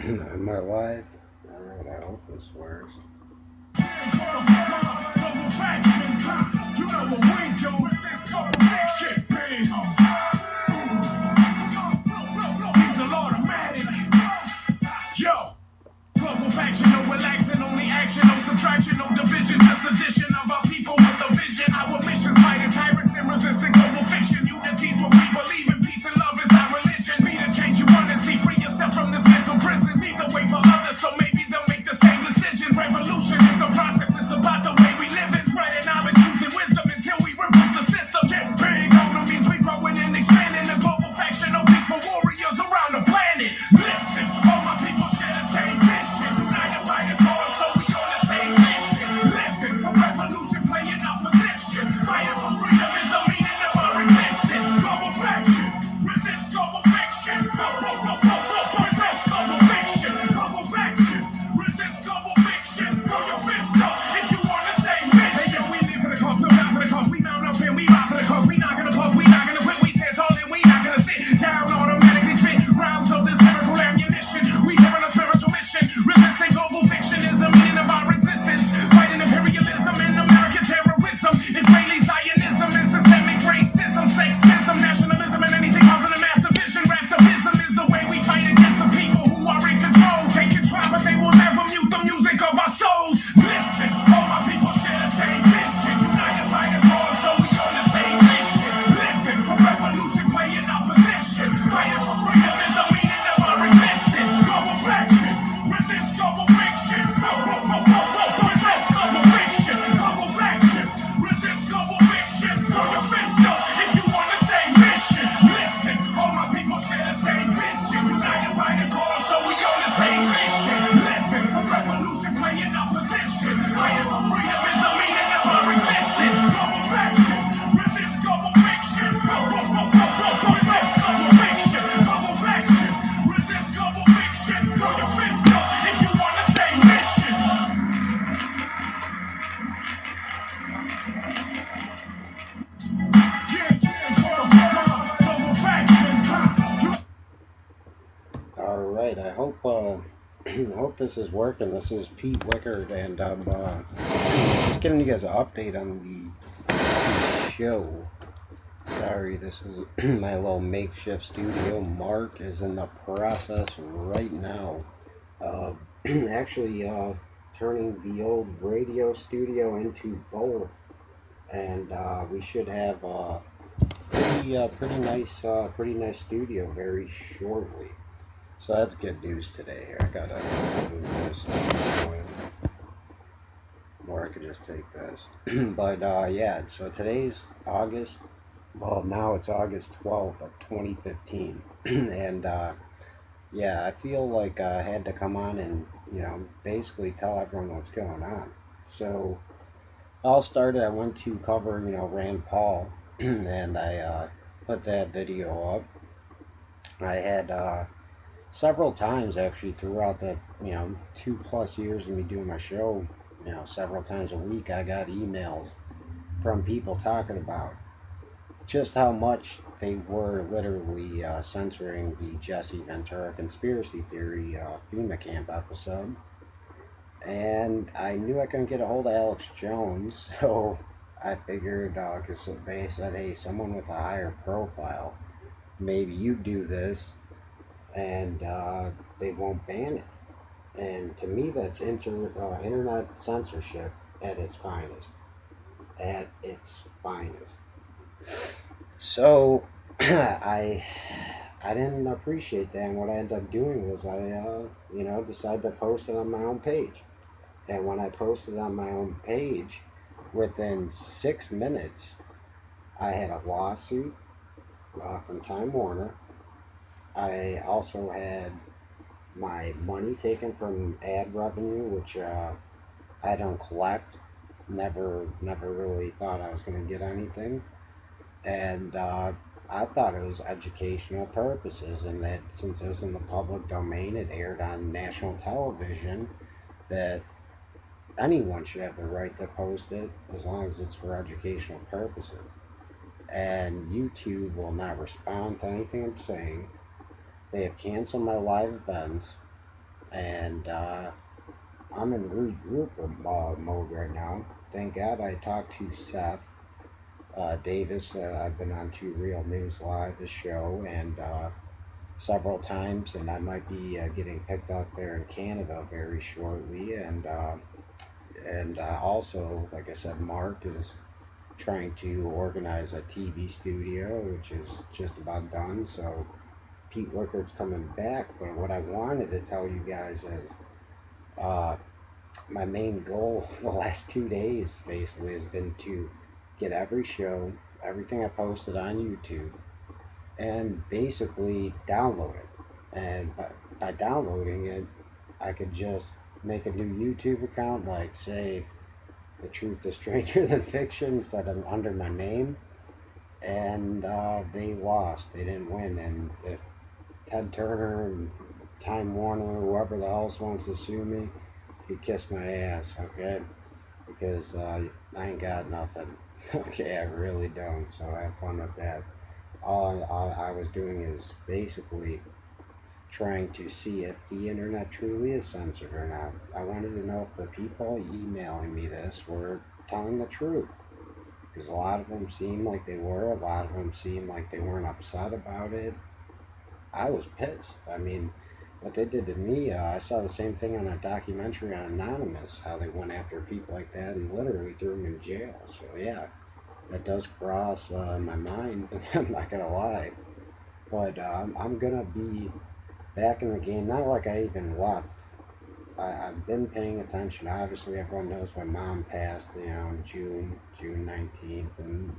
Am I live? Alright, I hope this works. Global faction, no relaxing, only action, no subtraction, no division, just addition of our people with a vision. Our mission's fighting tyrants and resisting global fiction. Unity's what we believe in, peace and love is our religion. Be the change you want to see, free yourself from this mental prison. Leave the way for others, so maybe they'll make the same decision. Revolution is a process, it's about the way we live it. Spreading knowledge, using wisdom until we remove the system. Get big on the means we growing and expanding. The global faction, no peaceful warriors around the planet. Listen, all my people share the same vision. United by the cause, so we on the same mission. Living for revolution, playing opposition. Fighting for freedom is the meaning of our existence. Global faction, resist global fiction. Resist global fiction. Global faction, resist global fiction. Throw your fist up if you on the same mission. Hey yo, we live for the cause, no die for the cause. We mount up and we ride for the cause. We not gonna pause, we not gonna quit. We stand tall and we not gonna sit down. Automatically spit rounds of this lyrical ammunition. We here on a spiritual mission. Resisting global fiction is the meaning of our existence. Fighting imperialism and American terrorism. Israeli Zionism and systemic racism. Sexism, nationalism, and anything causing a mass division. Raptivism is the way we fight against the people who are in control. They can try, but they will never mute the music of our souls. Listen, all my people share the same vision. United by the cause, so we on the same mission. Living for revolution, playing opposition. Fighting for freedom is the meaning of our existence. Global faction, resist global fiction. Resist global fiction. Global faction, resist global fiction. Throw your fist up if you on the same mission. Listen, all my people share the same vision. United by the cause, so we on the same mission. Living for revolution, playing opposition. Fighting for freedom is the meaning of our existence. Global faction, resist global fiction. Resist global fiction. Global faction, resist global fiction. Throw your fist up if you on the same mission. Global faction. Alright, I hope hope this is working. This is Pete Wichert, and I'm just giving you guys an update on the show. Sorry, this is my little makeshift studio. Mark is in the process right now of actually turning the old radio studio into both, and we should have pretty nice studio very shortly. So that's good news today. I gotta move this or I could just take this. But yeah, so today's August. Well, now it's August 12th of 2015, and yeah, I feel like I had to come on and basically tell everyone what's going on. So all started. I went to cover Rand Paul, and I put that video up. I had several times actually throughout the 2+ years of me doing my show, several times a week I got emails from people talking about just how much they were literally censoring the Jesse Ventura conspiracy theory FEMA camp episode. And I knew I couldn't get a hold of Alex Jones, so I figured, because they said, hey, someone with a higher profile, maybe you do this, and they won't ban it. And to me, that's internet censorship at its finest. At its finest. So I didn't appreciate that, and what I ended up doing was I decided to post it on my own page. And when I posted on my own page, within 6 minutes, I had a lawsuit from Time Warner. I also had my money taken from ad revenue, which I don't collect. Never really thought I was going to get anything. And I thought it was educational purposes, and that since it was in the public domain, it aired on national television, that anyone should have the right to post it as long as it's for educational purposes. And YouTube will not respond to anything I'm saying. They have canceled my live events. and I'm in regroup mode right now. Thank God I talked to Seth Davis. I've been on Two Real News Live, the show, and several times, and I might be getting picked up there in Canada very shortly. And also, like I said, Mark is trying to organize a TV studio, which is just about done. So Pete Wickert's coming back. But what I wanted to tell you guys is uh, my main goal the last 2 days basically has been to get every show, everything I posted on YouTube, and basically download it. And by downloading it, I could just make a new YouTube account, like say The Truth is Stranger Than Fiction instead of under my name. And they lost. They didn't win. And if Ted Turner and Time Warner, whoever the else wants to sue me, he kissed my ass, okay? Because I ain't got nothing. Okay, I really don't. So have fun with that. All I was doing is basically trying to see if the internet truly is censored or not. I wanted to know if the people emailing me this were telling the truth. Because a lot of them seemed like they were, a lot of them seemed like they weren't upset about it. I was pissed. I mean, what they did to me, I saw the same thing on a documentary on Anonymous, how they went after people like that and literally threw them in jail. So yeah, that does cross my mind, I'm not gonna lie. But I'm gonna be back in the game, not like I even left. I've been paying attention. Obviously, everyone knows my mom passed, in June 19th, and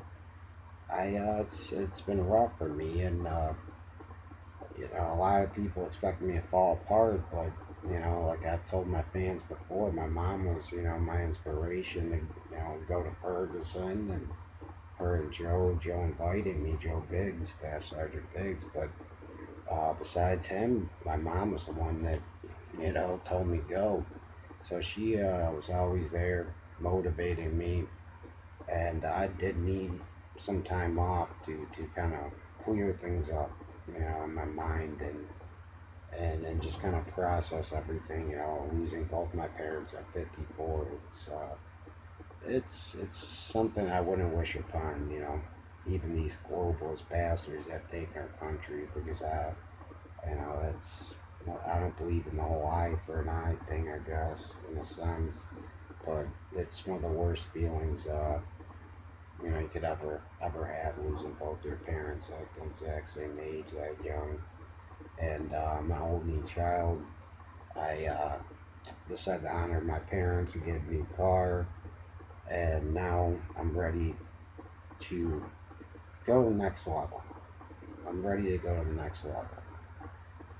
it's been rough for me, and a lot of people expect me to fall apart, but like I've told my fans before, my mom was my inspiration to go to Ferguson, and her and Joe invited me, Joe Biggs, Staff Sergeant Biggs, but besides him, my mom was the one that told me go. So she was always there motivating me, and I did need some time off to kind of clear things up, in my mind, and just kind of process everything. Losing both my parents at 54, it's something I wouldn't wish upon. Even these globalist bastards that take our country, because it's I don't believe in the whole eye for an eye thing, I guess, in a sense, but it's one of the worst feelings you could ever have, losing both your parents at the exact same age, that young. And my only child, I decided to honor my parents and get a new car, and now I'm ready to go to the next level. I'm ready to go to the next level.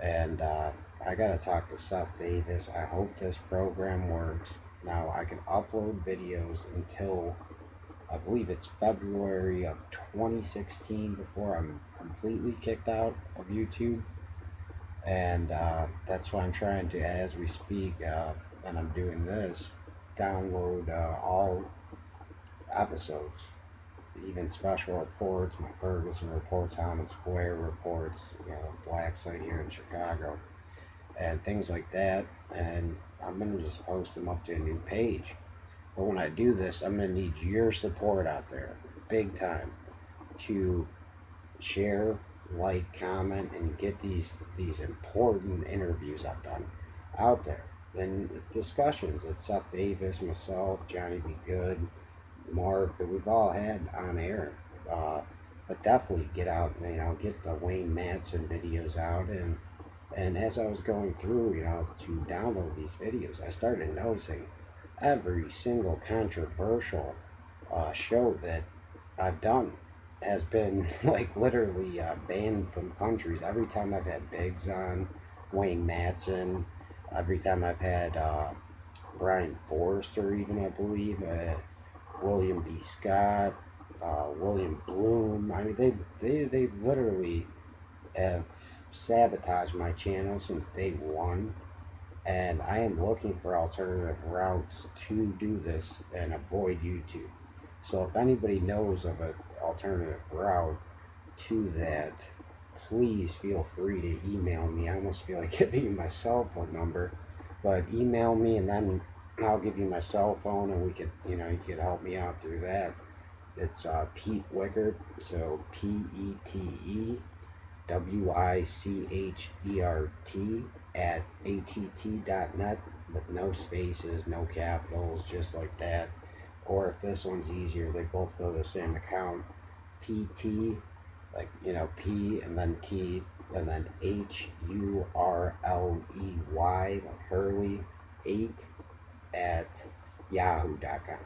And I gotta talk to Seth Davis. I hope this program works. Now I can upload videos until I believe it's February of 2016 before I'm completely kicked out of YouTube. And that's why I'm trying to, as we speak, and I'm doing this, download all episodes, even special reports, my Ferguson reports, Hammond Square reports, Black Site here in Chicago, and things like that. And I'm going to just post them up to a new page. But when I do this, I'm going to need your support out there, big time, to share, like, comment, and get these important interviews I've done out there. And discussions that Seth Davis, myself, Johnny B. Good, Mark, that we've all had on air. But definitely get out, get the Wayne Madsen videos out, and as I was going through, to download these videos, I started noticing every single controversial show that I've done has been like literally banned from countries. Every time I've had Biggs on, Wayne Madsen, every time I've had Brian Forrester, even I believe, William B. Scott, William Bloom. I mean, they literally have sabotaged my channel since day one, and I am looking for alternative routes to do this and avoid YouTube. So if anybody knows of an alternative route to that, please feel free to email me. I almost feel like giving you my cell phone number, But email me, and then I'll give you my cell phone, and we could, you could help me out through that. It's Pete Wichert, so PETEWICHERT at att.net, with no spaces, no capitals, just like that. Or if this one's easier, they both go to the same account. PT, like, P and then T, and then HURLEY, like Hurley, 8 at yahoo.com.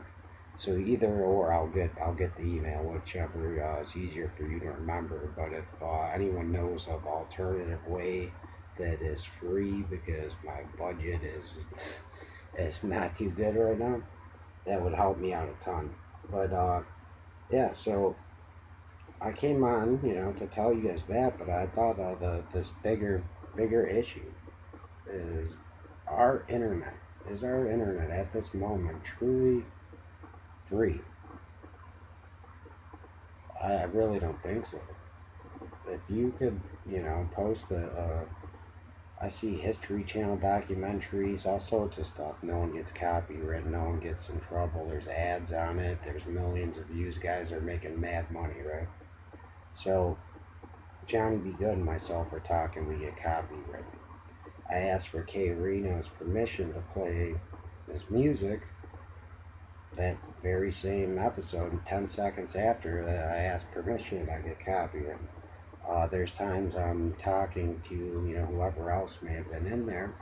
So either or, I'll get the email, whichever is easier for you to remember. But if anyone knows of alternative way that is free, because my budget is not too good right now, that would help me out a ton. But yeah, so I came on, to tell you guys that. But I thought this bigger issue is our internet. Is our internet at this moment truly free? I really don't think so. If you could, post I see History Channel documentaries, all sorts of stuff. No one gets copyrighted, no one gets in trouble. There's ads on it, there's millions of views. Guys are making mad money, right? So, Johnny B. Good and myself are talking, we get copyrighted. I asked for K. Reno's permission to play his music. That very same episode, 10 seconds after that, I asked permission, I get copyrighted. There's times I'm talking to, whoever else may have been in there,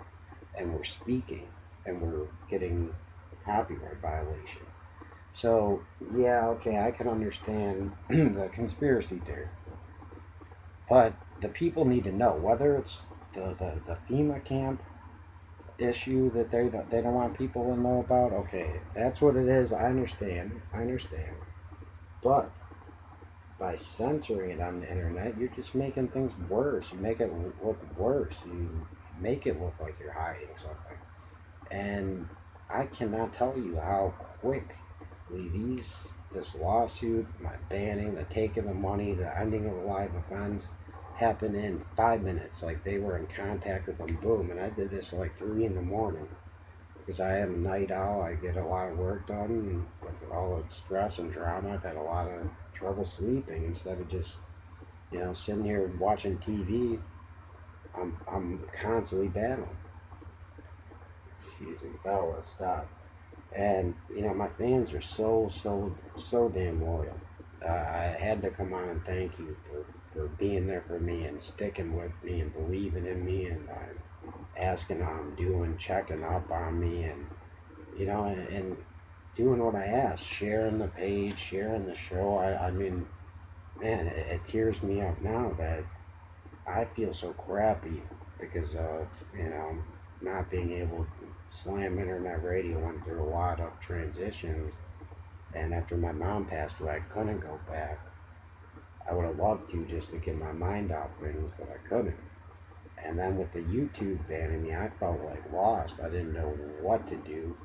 and we're speaking, and we're getting copyright violations. So, yeah, okay, I can understand the conspiracy theory. But the people need to know, whether it's the FEMA camp issue that they don't want people to know about. Okay, if that's what it is, I understand. But by censoring it on the internet, you're just making things worse. You make it look worse. You make it look like you're hiding something. And I cannot tell you how quickly this lawsuit, my banning, the taking the money, the ending of the live events, happened in 5 minutes. Like, they were in contact with them, boom. And I did this at like 3 in the morning, because I am a night owl. I get a lot of work done, and with all the stress and drama, I've had a lot of trouble sleeping. Instead of just, sitting here watching TV, I'm constantly battling. Excuse me, Bella, stop. And my fans are so damn loyal. I had to come on and thank you for being there for me and sticking with me and believing in me, and asking how I'm doing, checking up on me, and and doing what I asked, sharing the page, sharing the show. I mean, man, it tears me up now that I feel so crappy because of, not being able to. Slam Internet Radio went through a lot of transitions, and after my mom passed away, I couldn't go back. I would have loved to, just to get my mind off things, but I couldn't. And then with the YouTube banning me, I felt like lost. I didn't know what to do.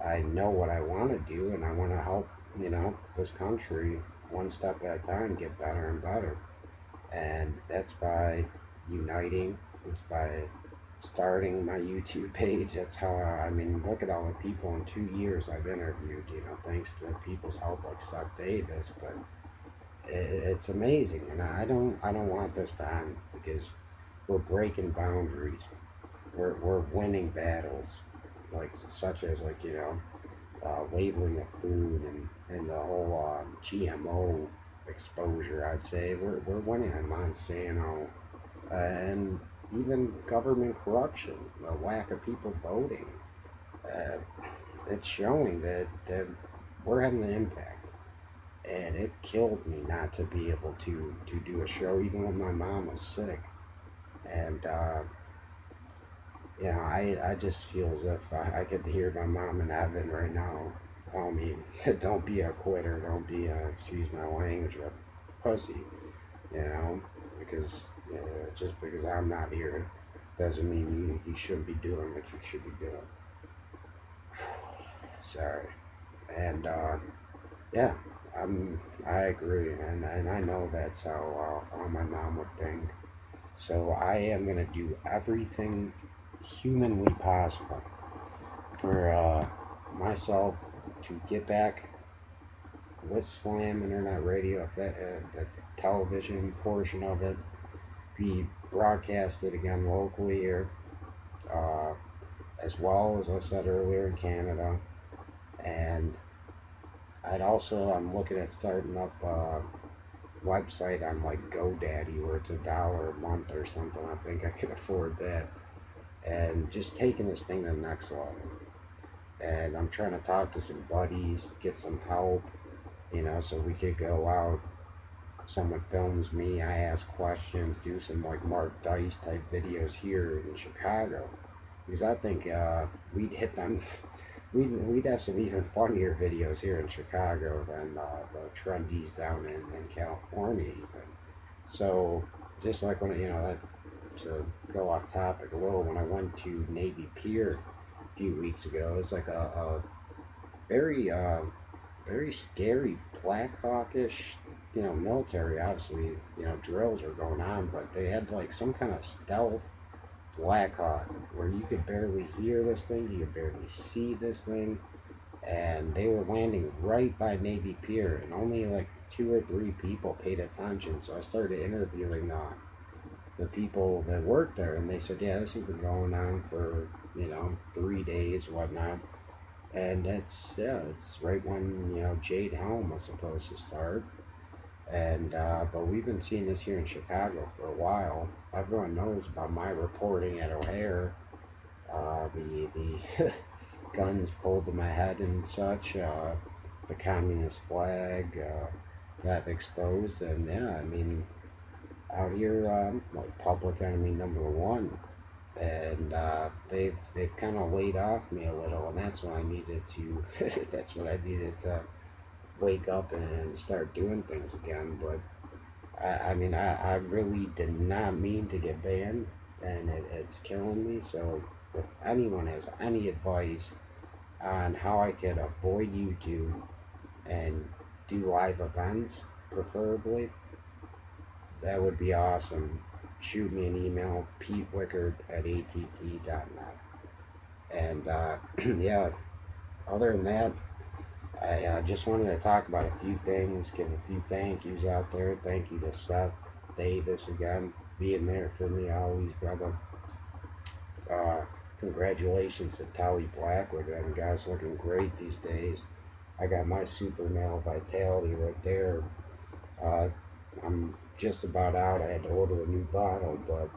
I know what I want to do, and I want to help, this country one step at a time get better and better. And that's by uniting. It's by starting my YouTube page. That's how look at all the people in 2 years I've interviewed, thanks to people's help like Seth Davis. But it's amazing, and I don't want this to end, because we're breaking boundaries. We're winning battles, like such as labeling of food, and the whole GMO exposure. I'd say we're winning on Monsanto, and even government corruption, the lack of people voting. Uh, it's showing that we're having an impact. And it killed me not to be able to do a show, even when my mom was sick. And, I just feel as if I could hear my mom in heaven right now tell me, don't be a quitter, don't be excuse my language, a pussy, because just because I'm not here doesn't mean you shouldn't be doing what you should be doing. Sorry. And, yeah, I agree, and I know that's how my mom would think. So I am gonna do everything humanly possible for myself to get back with Slam Internet Radio, if that, the television portion of it be broadcasted again locally here, uh, as well as I said earlier in Canada. And I'm looking at starting up a website on like GoDaddy where it's $1 a month or something. I think I can afford that. And just taking this thing to the next level. And I'm trying to talk to some buddies, get some help, so we could go out. Someone films me, I ask questions, do some like Mark Dice type videos here in Chicago. Because I think we'd hit them, we'd have some even funnier videos here in Chicago than the trendies down in California even. So just like when, to go off topic a little, when I went to Navy Pier a few weeks ago, it was like a very very scary Black Hawkish, military. Obviously, drills are going on, but they had like some kind of stealth Black Hawk where you could barely hear this thing, you could barely see this thing, and they were landing right by Navy Pier, and only like 2 or 3 people paid attention. So I started interviewing the people that worked there, and they said, yeah, this has been going on for 3 days, whatnot. And it's right when Jade Helm was supposed to start, and but we've been seeing this here in Chicago for a while. Everyone knows about my reporting at O'Hare, the guns pulled to my head and such, the communist flag got exposed, and yeah, I mean out here, like public enemy number 1, and they've kind of laid off me a little, and that's what I needed to that's what I needed to wake up and start doing things again. But I really did not mean to get banned, and it's killing me. So if anyone has any advice on how I could avoid YouTube and do live events, preferably, that would be awesome. Shoot me an email, petewickert@att.net. And yeah, other than that, I just wanted to talk about a few things, give a few thank yous out there. Thank you to Seth Davis again, being there for me always, brother. Uh, Congratulations to Tally Blackwood. That guy's looking great these days. I got my super male vitality right there. Uh, I'm just about out. I had to order a new bottle, but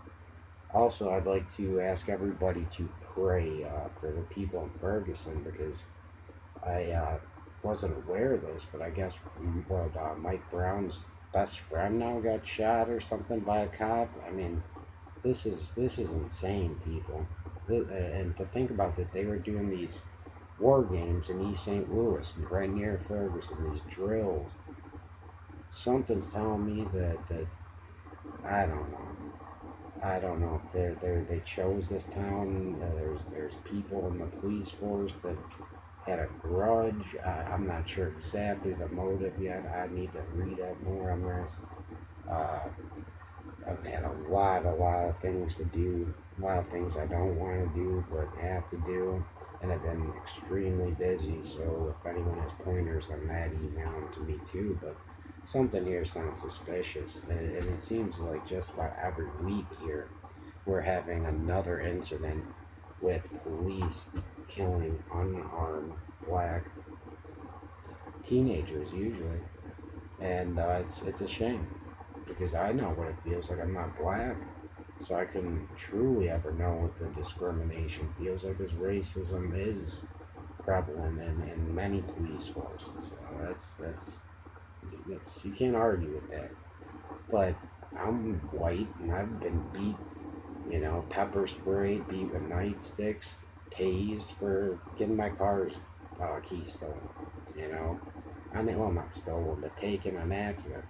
also I'd like to ask everybody to pray for the people in Ferguson, because I wasn't aware of this, but I guess Mike Brown's best friend now got shot or something by a cop. I mean, this is insane, people. And to think about that, they were doing these war games in East St. Louis, right near Ferguson, these drills. Something's telling me that I don't know. I don't know if they chose this town. There's people in the police force that had a grudge. I'm not sure exactly the motive yet. I need to read up more on this. Uh, I've had a lot of things to do, a lot of things I don't want to do but have to do, and I've been extremely busy. So if anyone has pointers on that, email them to me too. But something here sounds suspicious, and it seems like just about every week here we're having another incident with police killing unarmed black teenagers usually, and it's a shame, because I know what it feels like. I'm not black, so I couldn't truly ever know what the discrimination feels like, because racism is prevalent in many police forces. That's you can't argue with that. But I'm white, and I've been beat, pepper sprayed, beat with nightsticks, tased for getting my car's key stolen. You know, well, not stolen, but taken on accident,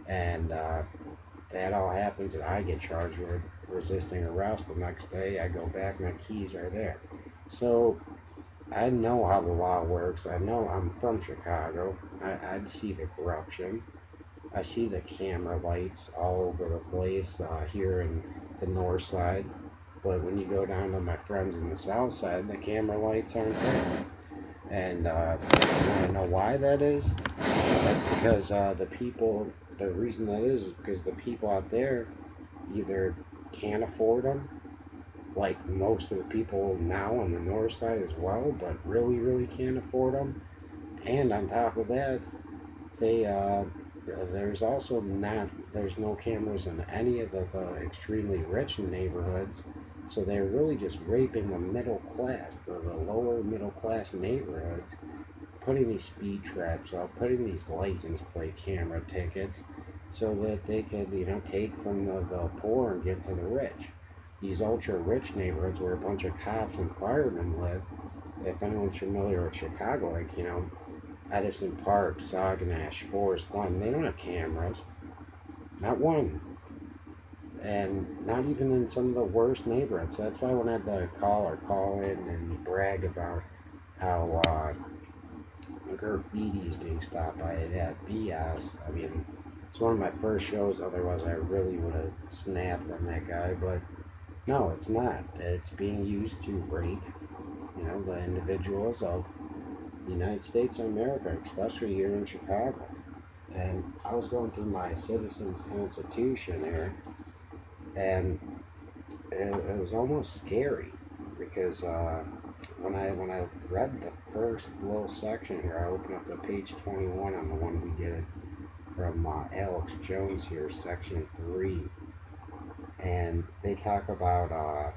and that all happens, and I get charged with resisting arrest. The next day, I go back, my keys are there. So I know how the law works. I know, I'm from Chicago. I see the corruption. I see the camera lights all over the place here in the north side. But when you go down to my friends in the south side, the camera lights aren't there. And you want to know why that is? That's because the reason that is because the people out there either can't afford them, like most of the people now on the north side as well, but really, really can't afford them. And on top of that, they there's also not there's no cameras in any of the extremely rich neighborhoods, so they're really just raping the middle class, the lower middle class neighborhoods, putting these speed traps up, putting these license plate camera tickets, so that they could take from the poor and give to the rich. These ultra rich neighborhoods where a bunch of cops and firemen live. If anyone's familiar with Chicago, like Edison Park, Saguenash, Forest Glen, they don't have cameras. Not one. And not even in some of the worst neighborhoods. That's why when I had the caller call in and brag about how graffiti is being stopped by it at BS, I mean, it's one of my first shows, otherwise I really would have snapped on that guy, but no, it's not. It's being used to rape, the individuals of the United States of America, especially here in Chicago. And I was going through my Citizens Constitution here, and it was almost scary because when I read the first little section here, I opened up to page 21 on the one we get from Alex Jones here, section 3, and they talk about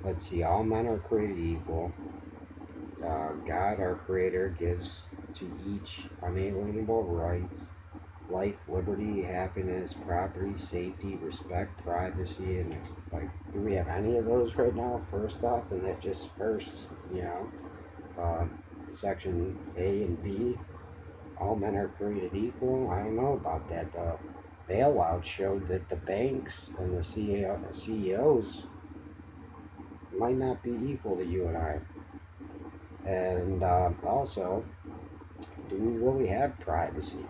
let's see, all men are created equal. God, our Creator, gives to each unalienable rights, life, liberty, happiness, property, safety, respect, privacy, and like, do we have any of those right now? First off, and that just first, uh, section A and B, all men are created equal. I don't know about that. The bailout showed that the banks and the CEOs might not be equal to you and I. And also, do we really have privacy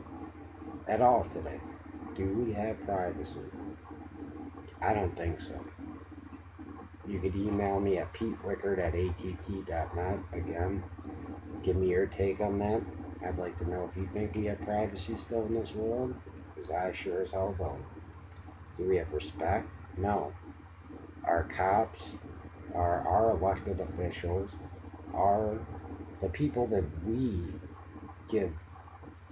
at all today? Do we have privacy? I don't think so. You could email me at petewickert@att.net. Again, give me your take on that. I'd like to know if you think we have privacy still in this world, because I sure as hell don't. Do we have respect? No. Our cops, our elected officials, are the people that we give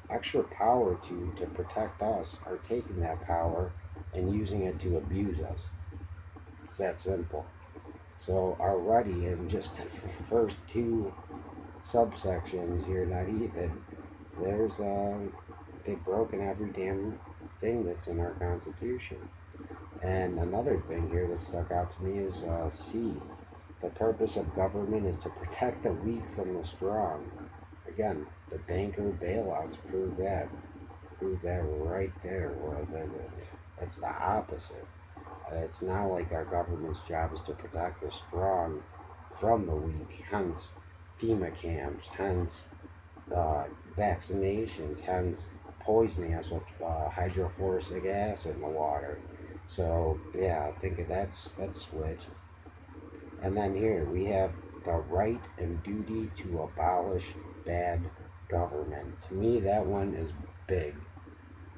extra power to protect us are taking that power and using it to abuse us. It's that simple. So already in just the first two subsections here, not even, there's they've broken every damn thing that's in our Constitution. And another thing here that stuck out to me is C. The purpose of government is to protect the weak from the strong. Again, the banker bailouts prove that. Prove that right there. Well, that's the opposite. It's not like our government's job is to protect the strong from the weak. Hence, FEMA camps. Hence, vaccinations. Hence, poisoning us with hydrofluoric acid in the water. So yeah, I think that's switched. And then here we have the right and duty to abolish bad government. To me, that one is big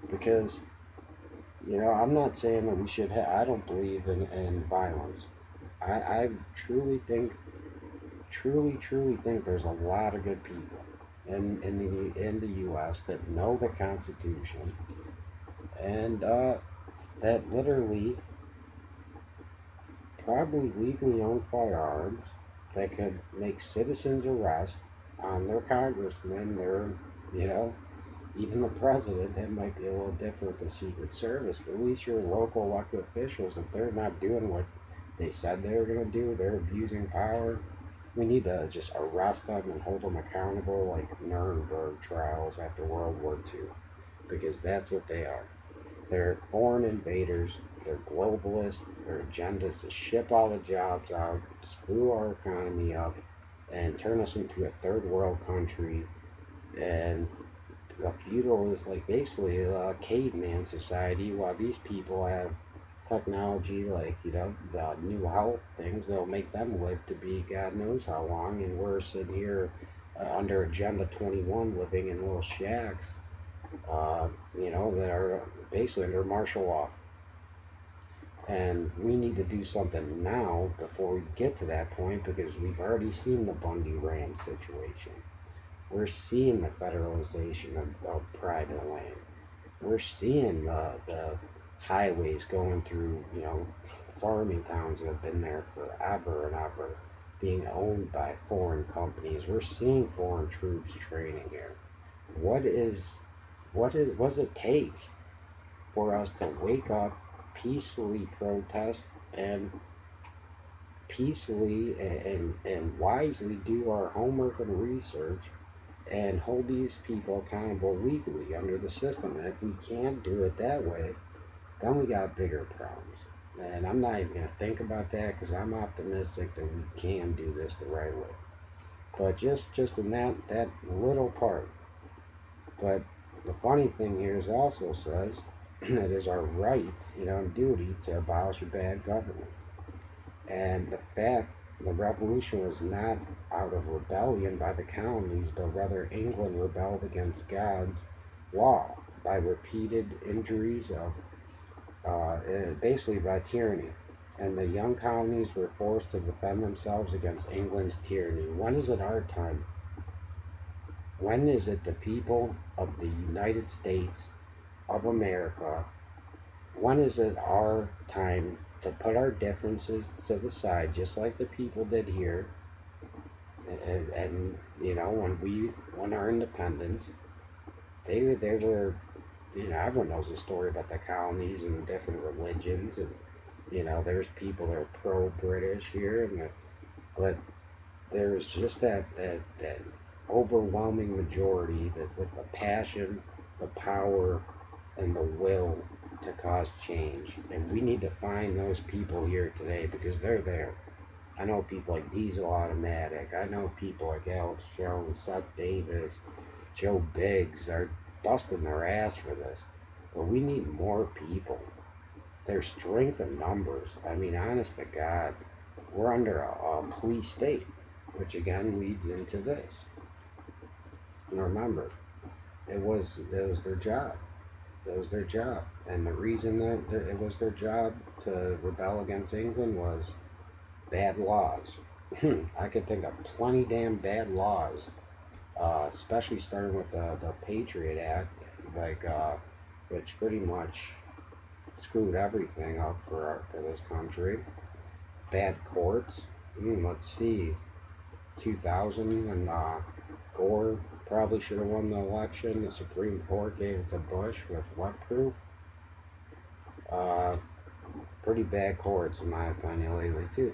because I'm not saying that we should. I don't believe in violence. I truly think there's a lot of good people in the U.S. that know the Constitution and that literally probably legally own firearms that could make citizens arrest on their congressmen, even the president. That might be a little different with the Secret Service, but at least your local elected officials, if they're not doing what they said they were going to do, they're abusing power, we need to just arrest them and hold them accountable like Nuremberg trials after World War II, because that's what they are. They're foreign invaders, they're globalists, their agenda is to ship all the jobs out, screw our economy up, and turn us into a third world country. And a feudal is like basically a caveman society, while these people have technology, like, the new health things, they'll make them live to be God knows how long, and we're sitting here under Agenda 21 living in little shacks, uh, that are basically under martial law. And we need to do something now before we get to that point, because we've already seen the Bundy Rand situation. We're seeing the federalization of private land. We're seeing the highways going through, farming towns that have been there forever and ever, being owned by foreign companies. We're seeing foreign troops training here. What does it take for us to wake up, peacefully protest, and peacefully and wisely do our homework and research and hold these people accountable legally under the system? And if we can't do it that way, then we got bigger problems. And I'm not even going to think about that, because I'm optimistic that we can do this the right way. But just in that little part. But the funny thing here is also says it is our right, and duty to abolish bad government. And the fact the revolution was not out of rebellion by the colonies, but rather England rebelled against God's law by repeated injuries of basically by tyranny. And the young colonies were forced to defend themselves against England's tyranny. When is it our time? When is it the people of the United States of America, when is it our time to put our differences to the side, just like the people did here? And when we won our independence, they were, everyone knows the story about the colonies and different religions, and there's people that are pro-British here, but there's just that overwhelming majority that with the passion, the power, and the will to cause change. And we need to find those people here today, because they're there. I know people like Diesel Automatic. I know people like Alex Jones, Seth Davis, Joe Biggs are busting their ass for this. But we need more people. There's strength in numbers. I mean, honest to God, we're under a police state, which again leads into this. And remember, it was their job. It was their job. And the reason that it was their job to rebel against England was bad laws. I could think of plenty damn bad laws, especially starting with the Patriot Act, which pretty much screwed everything up for this country. Bad courts. Let's see. 2000, and Gore probably should have won the election. The Supreme Court gave it to Bush with what proof? Pretty bad courts, in my opinion, lately, too.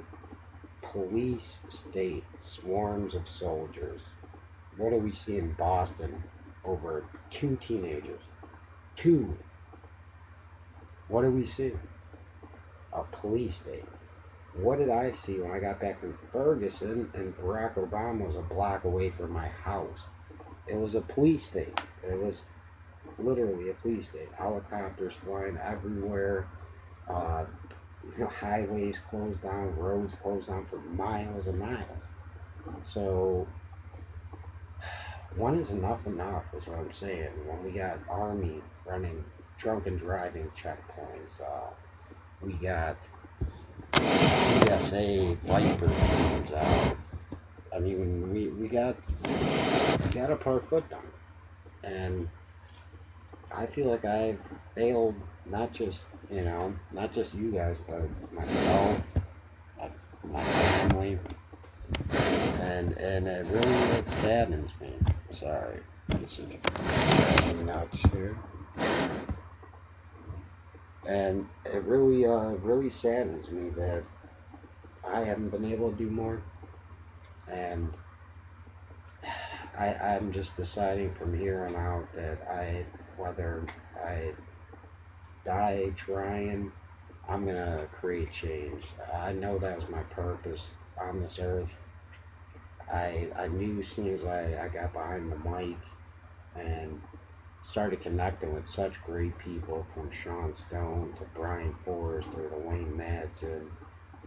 Police state, swarms of soldiers. What do we see in Boston over 2 teenagers? 2. What do we see? A police state. What did I see when I got back from Ferguson and Barack Obama was a block away from my house? It was a police state. It was literally a police state. Helicopters flying everywhere. Highways closed down, roads closed down for miles and miles. So, when is enough is what I'm saying. When we got Army running drunken driving checkpoints, we got USA Vipers out. I mean, we got to put our foot down. And I feel like I've failed not just you guys, but myself, my family, and it really saddens me. Sorry, this is nuts here, and it really saddens me that I haven't been able to do more, and I'm just deciding from here on out that whether I die trying, I'm gonna create change. I know that was my purpose on this earth. I knew as soon as I got behind the mic and started connecting with such great people, from Sean Stone to Brian Forrester to Wayne Madsen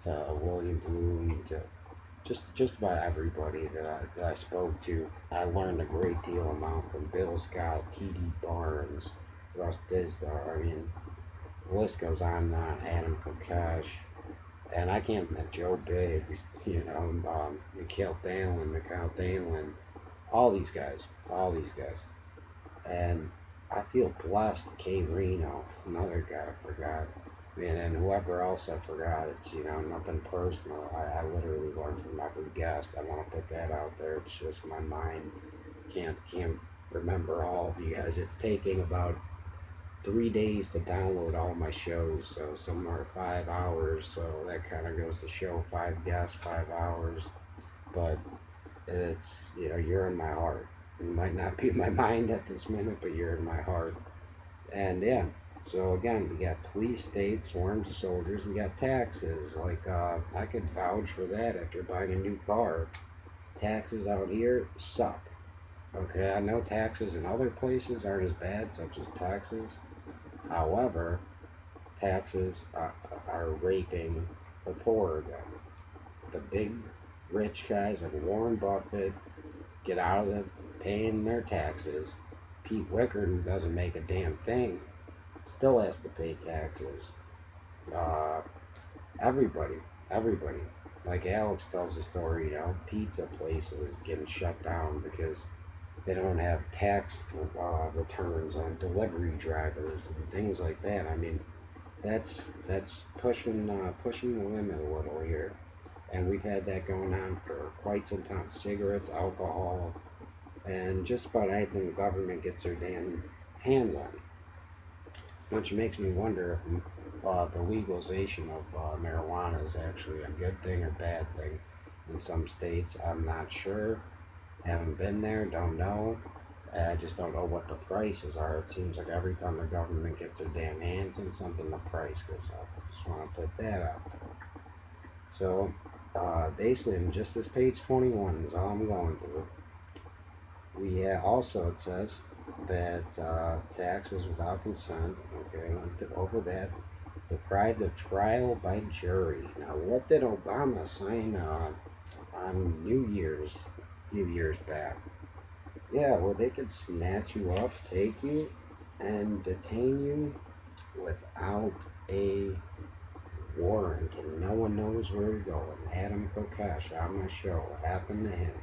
to William Bloom to just about everybody that I spoke to. I learned a great deal amount from Bill Scott, T.D. Barnes, Russ Dizdar. I mean, the list goes on and on. Adam Kokesh, and I can't. Joe Biggs, Mikhail Dalen, all these guys, and I feel blessed. Kay Reno, another guy I forgot. And whoever else I forgot, it's nothing personal. I literally learn from every guest. I want to put that out there. It's just my mind can't remember all of you guys. It's taking about 3 days to download all my shows. So some are 5 hours. So that kind of goes to show 5 guests, 5 hours. But it's you're in my heart. You might not be in my mind at this minute, but you're in my heart. And yeah, so again, we got police, state, swarms of soldiers. We got taxes. Like I could vouch for that after buying a new car. Taxes out here suck. Okay, I know taxes in other places aren't as bad, such as taxes. However, taxes are raping the poor again. The big rich guys like Warren Buffett get out of the paying their taxes. Pete Wichert, who doesn't make a damn thing, still has to pay taxes. Uh, everybody. Like Alex tells the story, pizza places getting shut down because they don't have tax returns on delivery drivers and things like that. I mean, that's pushing the limit a little here, and we've had that going on for quite some time. Cigarettes, alcohol, and just about anything the government gets their damn hands on. Which makes me wonder if the legalization of marijuana is actually a good thing or bad thing in some states. I'm not sure. Haven't been there, don't know. I just don't know what the prices are. It seems like every time the government gets their damn hands on something, the price goes up. I just want to put that out there. So, basically, just this page 21 is all I'm going through. We also, it says that taxes without consent, okay, went over that, deprived of trial by jury. Now, what did Obama sign on New Year's a few years back? Yeah, well, they could snatch you up, take you, and detain you without a warrant, and no one knows where you're going. Adam Kokesh on my show, what happened to him?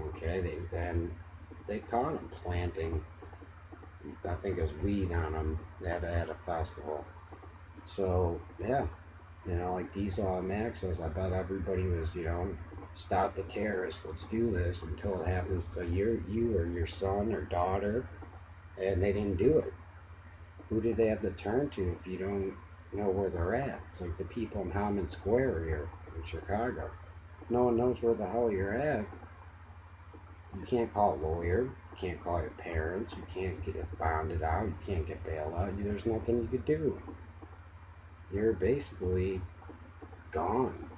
Okay, they caught him planting, I think it was weed on him at a festival. So yeah, like Diesel and Max says, I bet everybody was, stop the terrorists, let's do this until it happens to you or your son or daughter, and they didn't do it. Who do they have to turn to if you don't know where they're at? It's like the people in Hammond Square here in Chicago. No one knows where the hell you're at. You can't call a lawyer. You can't call your parents. You can't get it bonded out. You can't get bailed out. There's nothing you could do. You're basically gone.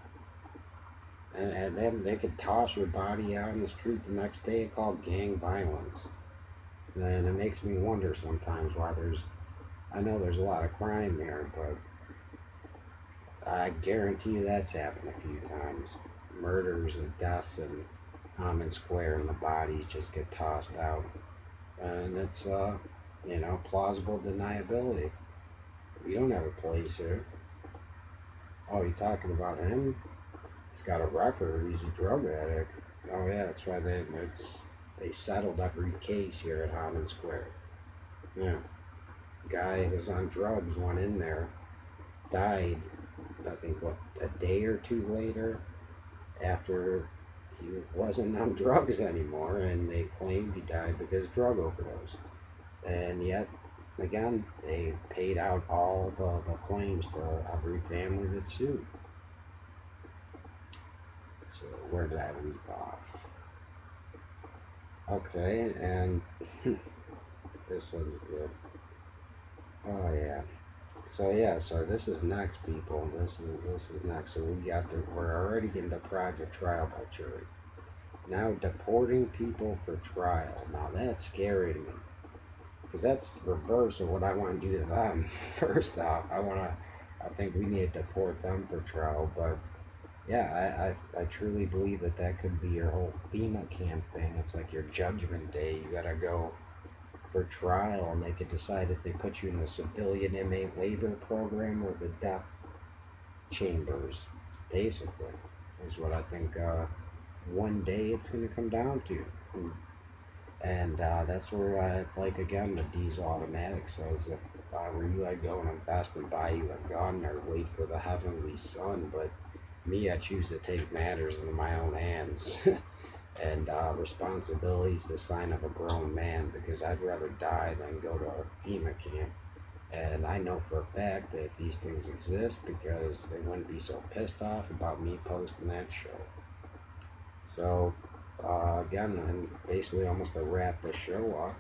And then they could toss your body out in the street the next day and call it gang violence. And it makes me wonder sometimes why I know there's a lot of crime there, but I guarantee you that's happened a few times. Murders and deaths in Hammond Square, and the bodies just get tossed out. And it's, plausible deniability. We don't have a place here. Oh, you talking about him? He's got a record. He's a drug addict. Oh yeah, that's why they settled every case here at Hammond Square. Yeah, guy was on drugs, went in there, died. I think a day or two later, after he wasn't on drugs anymore, and they claimed he died because drug overdose. And yet, again, they paid out all the claims to every family that sued. So where did I leave off? Okay, and this one's good. Oh yeah. So this is next, people. This is next. So we're already getting deprived of trial by jury. Now deporting people for trial. Now that's scary to me. because that's reverse of what I want to do to them. First off, I think we need to deport them for trial, but yeah, I truly believe that that could be your whole FEMA camp thing. It's like your judgment day. You gotta go for trial, and they could decide if they put you in the civilian inmate labor program or the death chambers, basically, is what I think one day it's going to come down to. And that's where I like, again, the D's automatic says if I were you, I'd go and invest and buy you a gun or wait for the heavenly son. But me, I choose to take matters into my own hands. And responsibility is the sign of a grown man, because I'd rather die than go to a FEMA camp. And I know for a fact that these things exist because they wouldn't be so pissed off about me posting that show. So, again, and basically almost to wrap this show up,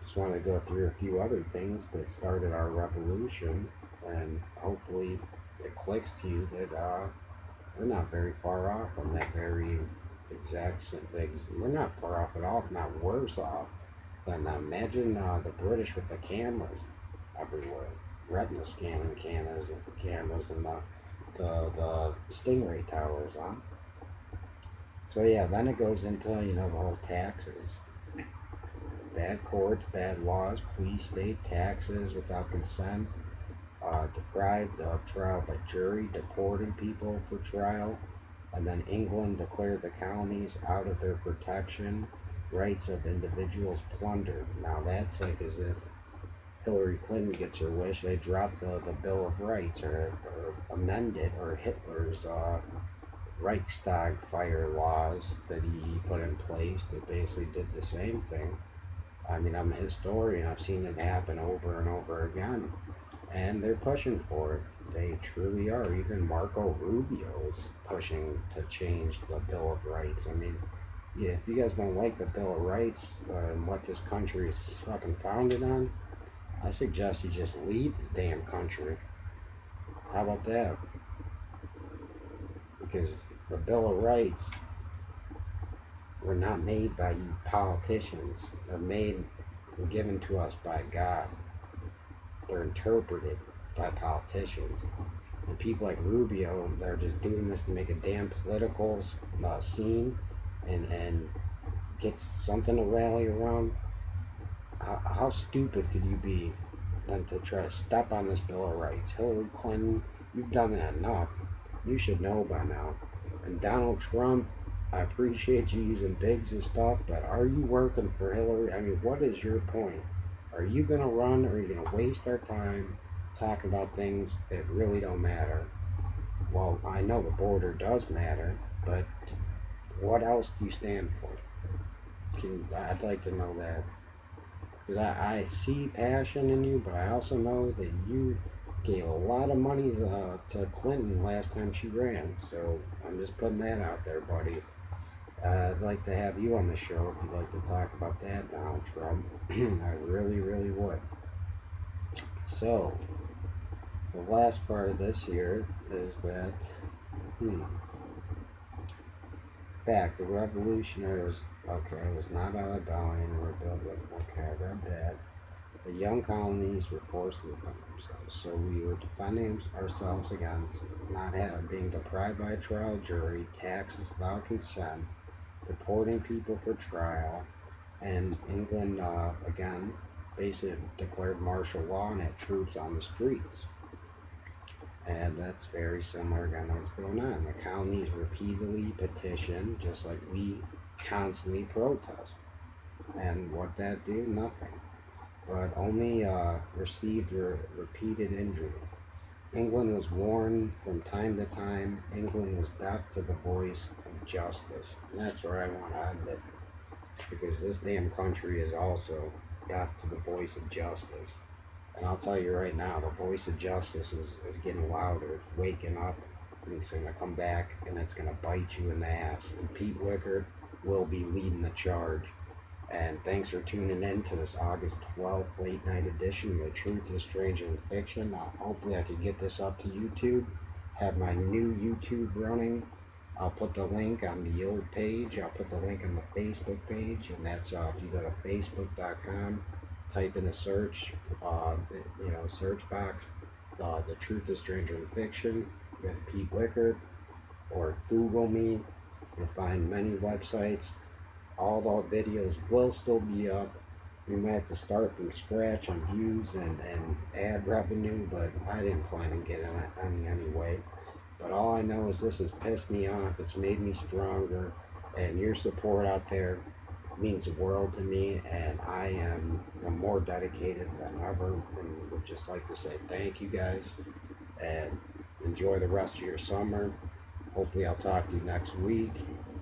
just want to go through a few other things that started our revolution, and hopefully it clicks to you that we're not very far off from that very exact things. We're not far off at all, if not worse off than imagine the British with the cameras everywhere, retina scanning cameras and the Stingray towers, huh? So yeah, then it goes into, the whole taxes. Bad courts, bad laws, police state taxes without consent, deprived of trial by jury, deporting people for trial, and then England declared the colonies out of their protection, rights of individuals plundered. Now that's like as if Hillary Clinton gets her wish, they drop the Bill of Rights or amend it, or Hitler's Reichstag fire laws that he put in place that basically did the same thing. I mean, I'm a historian. I've seen it happen over and over again. And they're pushing for it. They truly are. Even Marco Rubio's pushing to change the Bill of Rights. I mean, yeah, if you guys don't like the Bill of Rights and what this country is fucking founded on, I suggest you just leave the damn country. How about that? Because the Bill of Rights were not made by you politicians. They're made and given to us by God. They're interpreted by politicians. And people like Rubio, they're just doing this to make a damn political scene and get something to rally around. How stupid could you be than to try to step on this Bill of Rights? Hillary Clinton, you've done that enough. You should know by now. And Donald Trump, I appreciate you using bigs and stuff, but are you working for Hillary? I mean, what is your point? Are you going to run, or are you going to waste our time talking about things that really don't matter? Well, I know the border does matter, but what else do you stand for? I'd like to know that. Because I see passion in you, but I also know that you gave a lot of money to Clinton last time she ran. So I'm just putting that out there, buddy. I'd like to have you on the show if you'd like to talk about that, Donald Trump. I really, really would. So, the last part of this here is that, back, the revolutionaries, okay, it was not a rebellion, okay, I read that. The young colonies were forced to defend themselves, so we were defending ourselves against not being deprived by a trial jury, taxes without consent, deporting people for trial, and England, again, basically declared martial law and had troops on the streets. And that's very similar again to what's going on. The colonies repeatedly petitioned, just like we constantly protest. And what that do? Nothing. But only received repeated injury. England was warned from time to time. England was deaf to the voice of justice. And that's where I want to end it. Because this damn country is also deaf to the voice of justice. And I'll tell you right now, the voice of justice is getting louder. It's waking up, and it's going to come back, and it's going to bite you in the ass. And Pete Wichert will be leading the charge. And thanks for tuning in to this August 12th late night edition of The Truth is Stranger Than Fiction. Hopefully I can get this up to YouTube, have my new YouTube running. I'll put the link on the old page. I'll put the link on the Facebook page, and that's if you go to facebook.com type in a search, search box, The Truth is Stranger Than Fiction with Pete Wichert, or Google me. You'll find many websites. All the videos will still be up. We might have to start from scratch on views and ad revenue, but I didn't plan on getting any anyway. But all I know is this has pissed me off. It's made me stronger, and your support out there means the world to me, and I am more dedicated than ever, and would just like to say thank you guys, and enjoy the rest of your summer. Hopefully I'll talk to you next week,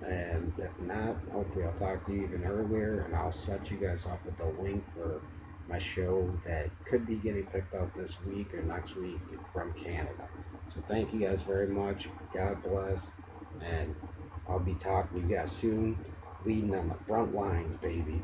and if not, hopefully I'll talk to you even earlier, and I'll set you guys up with the link for my show that could be getting picked up this week or next week from Canada. So thank you guys very much. God bless, and I'll be talking to you guys soon, leading on the front lines, baby.